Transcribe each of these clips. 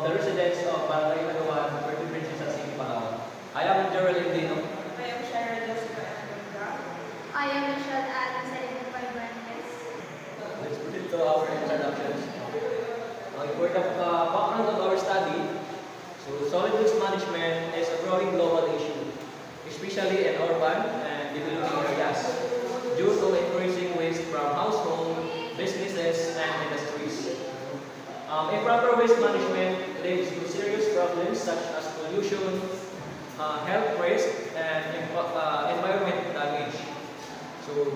of the residents of Barangay Agawan, Puerto Princesa City, Palawan. I am Gerald Indino. I am Sharon Jessica Amanda. I am Michelle Adam Selena Fernandez. Let's proceed to our introductions. For the background of our study, so solid waste management is a growing global issue, especially in urban and developing areas, due to increasing waste from households, businesses, and industries. Improper waste management leads to serious problems such as pollution, health risk, and environment damage. So,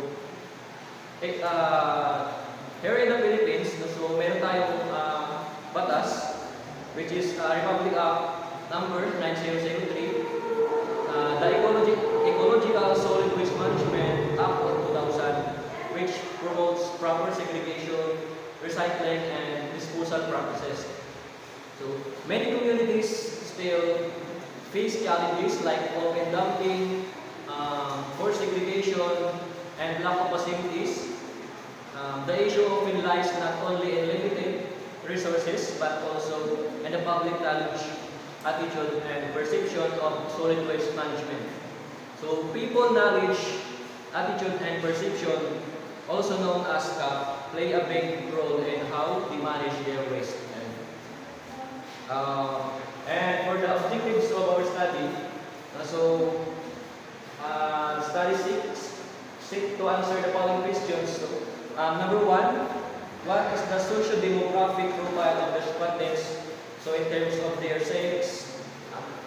here in the Philippines, so meron tayong batas, which is Republic Act number 9003, the Ecological Solid Waste Management Act of 2000, which promotes proper segregation, recycling, and disposal practices. So, many communities still face challenges like open dumping, poor segregation, and lack of facilities. The issue often lies not only in limited resources but also in the public knowledge, attitude, and perception of solid waste management. So, people knowledge, attitude, and perception, also known as CAP, play a big role in how they manage their waste. And for the objectives of our study, study seek to answer the following questions. So, number one, what is the socio-demographic profile of the respondents? So, in terms of their sex,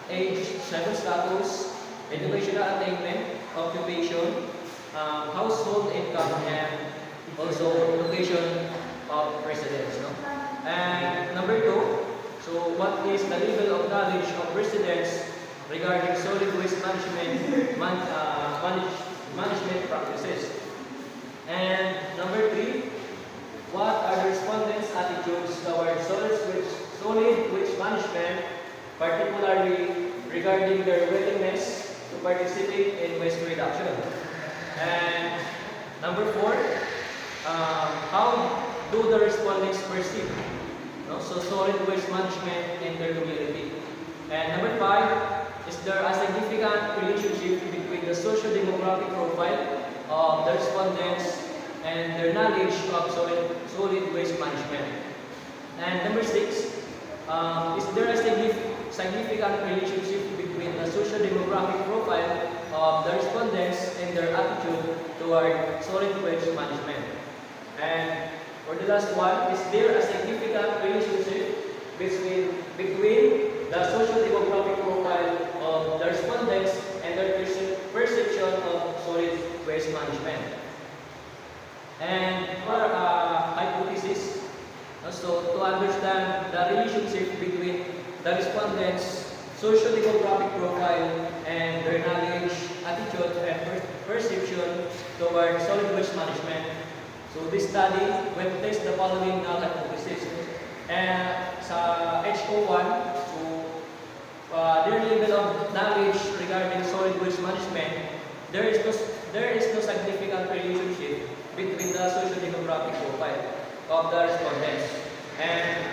age, social status, educational attainment, occupation, household income, and also location of residence. No? And number two, so what is the level of knowledge of residents regarding solid waste management management practices? And number three, what are the respondents' attitudes towards solid waste management, particularly regarding their willingness to participate in waste reduction? And number four, how do the respondents perceive so solid waste management in their community? And number five, is there a significant relationship between the socio-demographic profile of the respondents and their knowledge of solid waste management? And number six, is there a significant relationship between the socio-demographic profile of the respondents and their attitude toward solid waste management? And for the last one, is there a significant relationship between the socio-demographic profile of the respondents and their perception of solid waste management? And for hypothesis, so to understand the relationship between the respondents' socio-demographic profile and their knowledge, attitude, and perception toward solid waste management. So this study will test the following hypothesis. And sa HO1, so their level of knowledge regarding solid waste management, there is no significant relationship between the socio-demographic profile of the respondents. And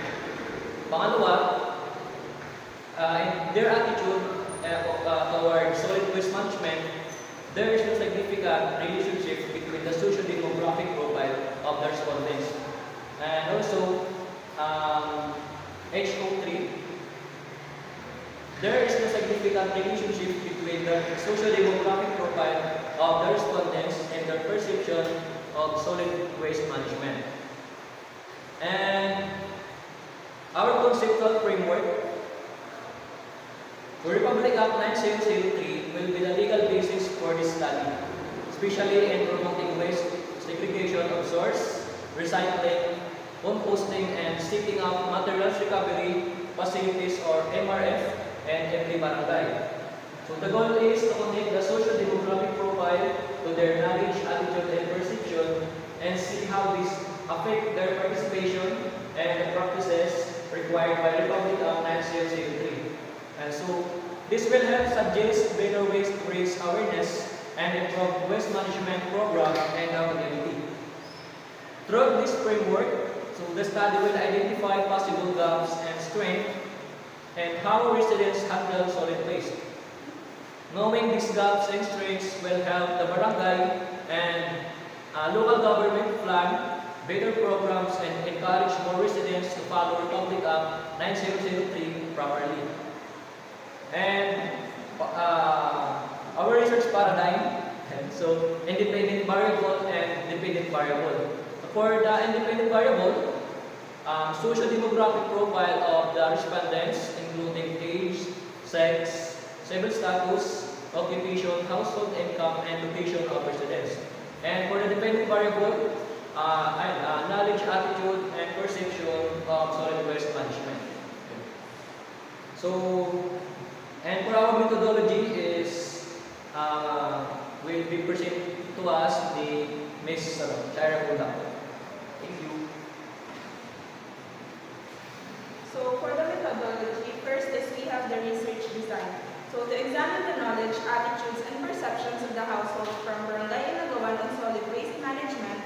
pangalawa, in their attitude toward solid waste management, there is no significant relationship between the socio-demographic profile of the respondents. And also, HO3, there is no significant relationship between the socio-demographic profile of the respondents and their perception of solid waste management. And our conceptual framework, the Republic Act 9003 will be the legal basis for this study, especially in promoting waste segregation of source, recycling, composting, and setting up materials recovery facilities or MRF in every barangay. So the goal is to connect the socio-demographic profile to their knowledge, attitude, and perception, and see how this affect their participation and the practices required by Republic Act 9003. And so, this will help suggest better ways to raise awareness and improve waste management program in the community. Through this framework, so the study will identify possible gaps and strengths and how residents handle solid waste. Knowing these gaps and strengths will help the barangay and local government plan better programs and encourage more residents to follow Republic Act 9003 properly. And our research paradigm, so independent variable and dependent variable. For the independent variable, social demographic profile of the respondents, including age, sex, civil status, occupation, household income, and location of residence. And for the dependent variable, knowledge, attitude, and perception of solid waste management. So, and for our methodology is will be presented to us the Ms. Shaira Kula. Thank you. So for the methodology, first is we have the research design. So to examine the knowledge, attitudes, and perceptions of the household from Barangay Inagawan on solid waste management,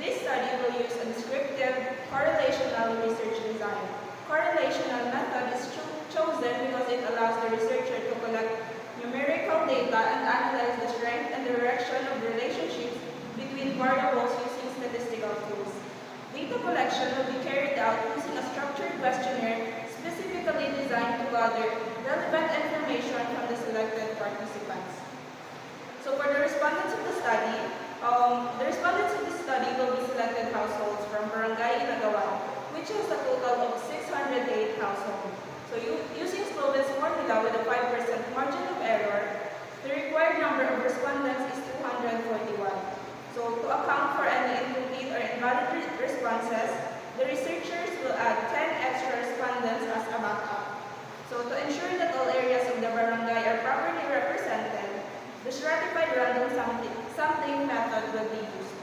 this study will use a descriptive correlational research design. Correlational method is chosen because it allows the researcher to collect numerical data and analyze the strength and direction of relationships between variables using statistical tools. Data collection will be carried out using a structured questionnaire specifically designed to gather relevant information from the selected participants. So for the respondents of the study will be selected households from Barangay Inagawan, which has a total of 608 households. So using Sloven's formula with a 5% margin of error, the required number of respondents is 241. So to account for any incomplete or invalid responses, the researchers will add 10 extra respondents as a backup. So to ensure that all areas of the barangay are properly represented, the stratified random sampling method will be used.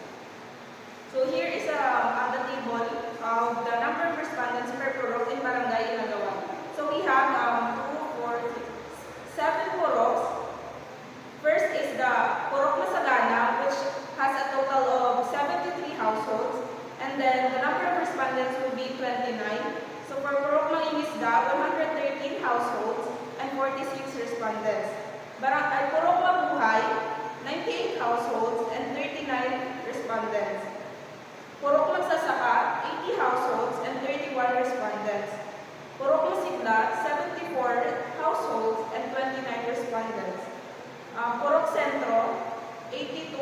So here is the table of the number of respondents per purok in Barangay Inagawan. So we have 7 puroks. First is the Purok Masagana, which has a total of 73 households. And then the number of respondents will be 29. So for Purok Mangingisda, 113 households and 46 respondents. Purok Mabuhay, 98 households and 39 respondents. Purok Magsasaka, 80 households and 31 respondents. Purok Masigla, 74 households and 29 respondents. Purok Centro, 82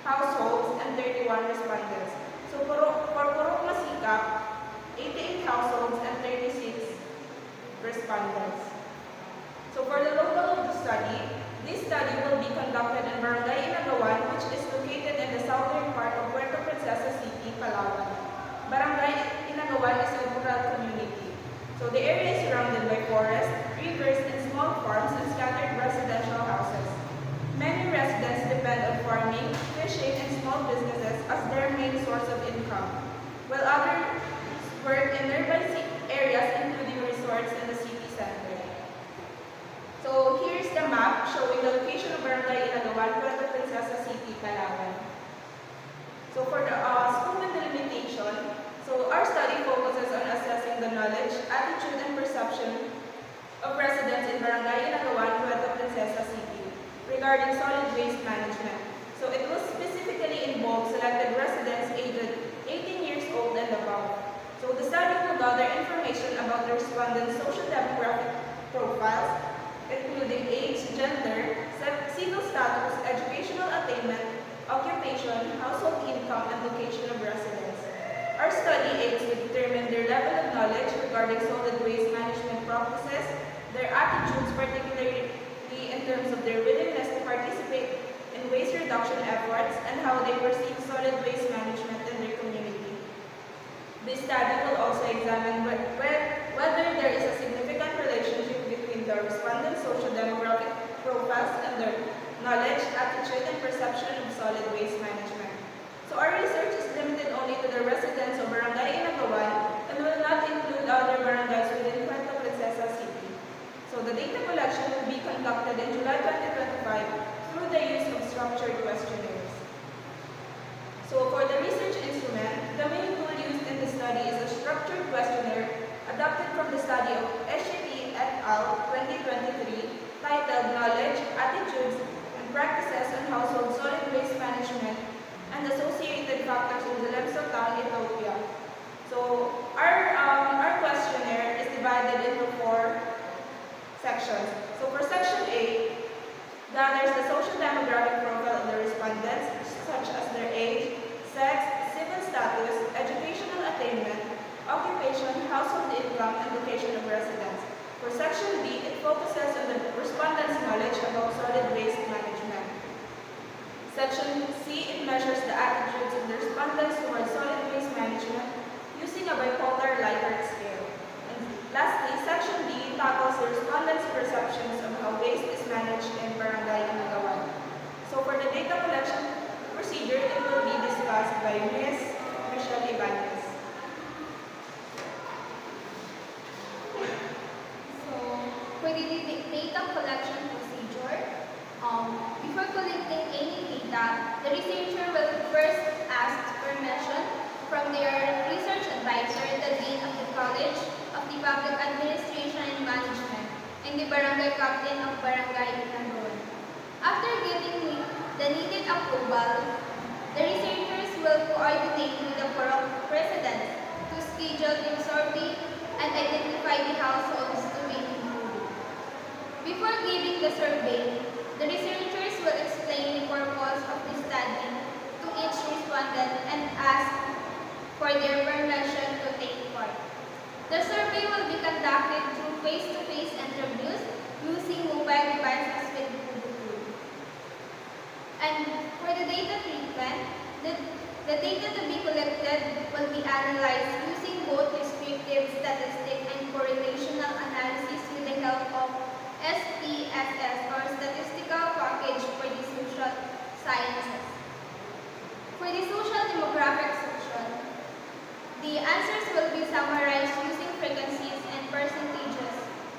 households and 31 respondents. So for Purok Masikap, 88 households and 36 respondents. So for the local of the study, this study will be conducted in Barangay Inagawan, which is located in the southern part of Puerto Princesa City, Palawan. Barangay Inagawan is a rural community. So the area is surrounded by forests, rivers, and small farms and scattered residential houses. Many residents depend on farming, fishing, and small businesses as their main source of income, while others work in nearby areas including resorts in the city center. So here's the map showing the location of Barangay Inagawan, Puerto Princesa City, Palawan. So for the scope and delimitation, so our study focuses on assessing the knowledge, attitude, and perception of residents in Barangay Inagawan, Puerto Princesa City regarding solid waste management. So it will specifically involve selected residents aged 18 years old and above. So the study will gather information about the respondents' social demographic profiles, including age, gender, civil status, educational attainment, occupation, household income, and location of residence. Our study aims to determine their level of knowledge regarding solid waste management practices, their attitudes, particularly in terms of their willingness to participate in waste reduction efforts, and how they perceive solid waste management in their community. This study will also examine whether there is a significant relationship between the respondents' social demographic profiles and their knowledge, attitude, and perception of solid waste management. So our research is limited only to the residents of Barangay Inagawan and will not include other barangays within Puerto Princesa City. So the data collection will be conducted in July 2025 through the use of structured questionnaires. So for the research instrument, the main tool used in the study is a structured questionnaire, a adapted from the study of Echepi et al. 2023, titled Knowledge, Attitudes, and Practices on Household Solid Waste Management and Associated Factors in Zalemso Town, Ethiopia. So our questionnaire is divided into 4 sections. So for section A, gathers the social demographic profile of the respondents, such as their age, sex, civil status, educational attainment, occupation, household income, and location of residence. For section B, it focuses on the respondents' knowledge about solid waste management. Section C, it measures the attitudes of the respondents towards solid waste management using a bipolar Likert scale. And lastly, section D tackles the respondents' perceptions of how waste is managed in Barangay Inagawan. So for the data collection procedure, it will be discussed by Ms. Michelle Ibanez. So, for the data collection procedure, before collecting any data, the researcher will first ask permission from their research advisor, the Dean of the College of the Public Administration and Management, and the Barangay Captain of Barangay Inagawan. After getting the needed approval, the researchers will coordinate with the president to schedule the sorting and identify the households to be included. Before giving the survey, the researchers will explain the purpose of the study to each respondent and ask for their permission to take part. The survey will be conducted through face-to-face interviews using mobile devices with Bluetooth. And for the data treatment, the data to be collected will be analyzed using both descriptive statistic and correlational analysis with the help of SPSS or Statistical Package for the Social Sciences. For the social demographic section, the answers will be summarized using frequencies and percentages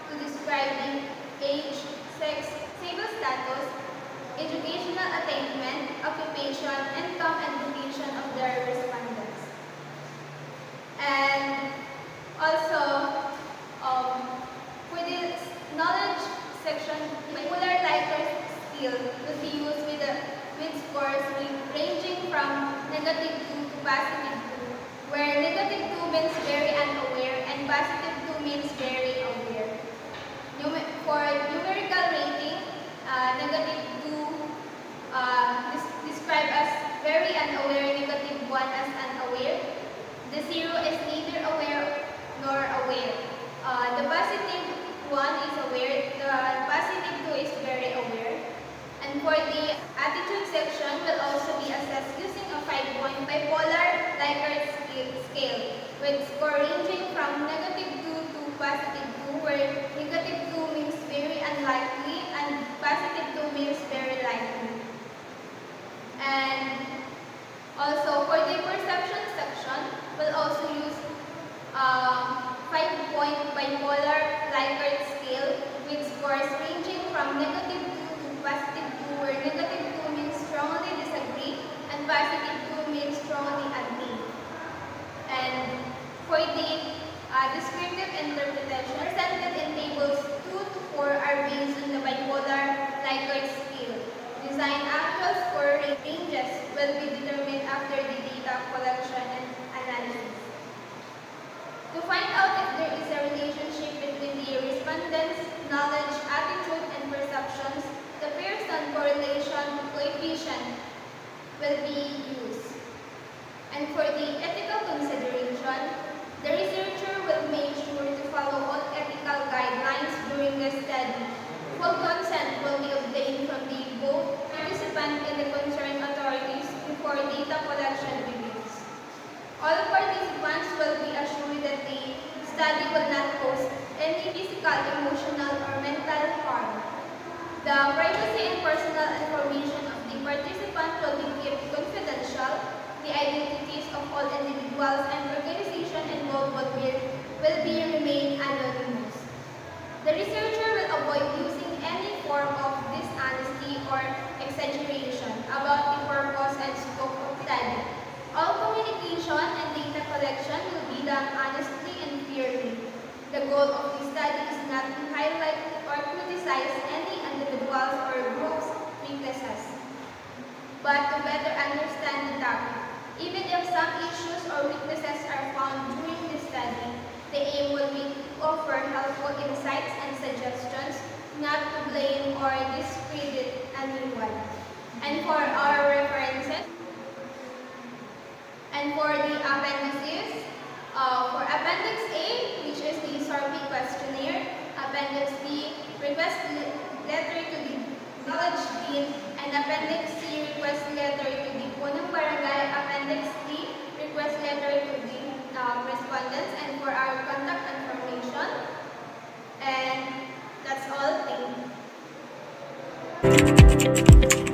to describe the age, sex, civil status, educational attainment, occupation, income, and location of their respondents. And also, for the knowledge section, bipolar Likert scale will be used with scores ranging from -2 to +2, where -2 means very unaware and +2 means very aware. For numerical rating, -2 described as very unaware, -1 as unaware. The 0 is neither aware nor aware. The +1 is aware, the +2 is very aware. And for the attitude section will also be assessed using a 5-point bipolar Likert scale with score ranging from -2 to +2, where -2 means very unlikely and +2 means very likely. And also for the perception section, we'll also use 5-point bipolar Likert scale with scores ranging from -2 to +2, where -2 means strongly disagree and +2 means strongly agree. And for the descriptive interpretation, presented in tables 2 to 4 are based on the bipolar Likert scale. Design actual score ranges will be determined after the data collection and analysis. To find out if there is a relationship between the respondents' knowledge, attitude, and perceptions, the Pearson correlation coefficient will be used. And for the ethical consideration, the researcher will make sure to follow all ethical guidelines during the study. Full consent will be obtained from both participant and the concerned authorities before data collection begins. All participants will be assured that the study will not cause any physical, emotional, or mental harm. The privacy and personal information of the participant will be kept confidential. The identities of all individuals and organizations involved will be remain anonymous. The researcher will avoid using any form of dishonesty or exaggeration about the purpose and scope of study. All communication and data collection will be done honestly and fairly. insights and suggestions, not to blame or discredit anyone. And for our references, and for the appendices, for Appendix A, which is the SORPI questionnaire, Appendix B, request letter to the village dean, and Appendix C, request letter to the punong barangay, Appendix D, request letter to the respondents, and for our contact information. And that's all. Thank you.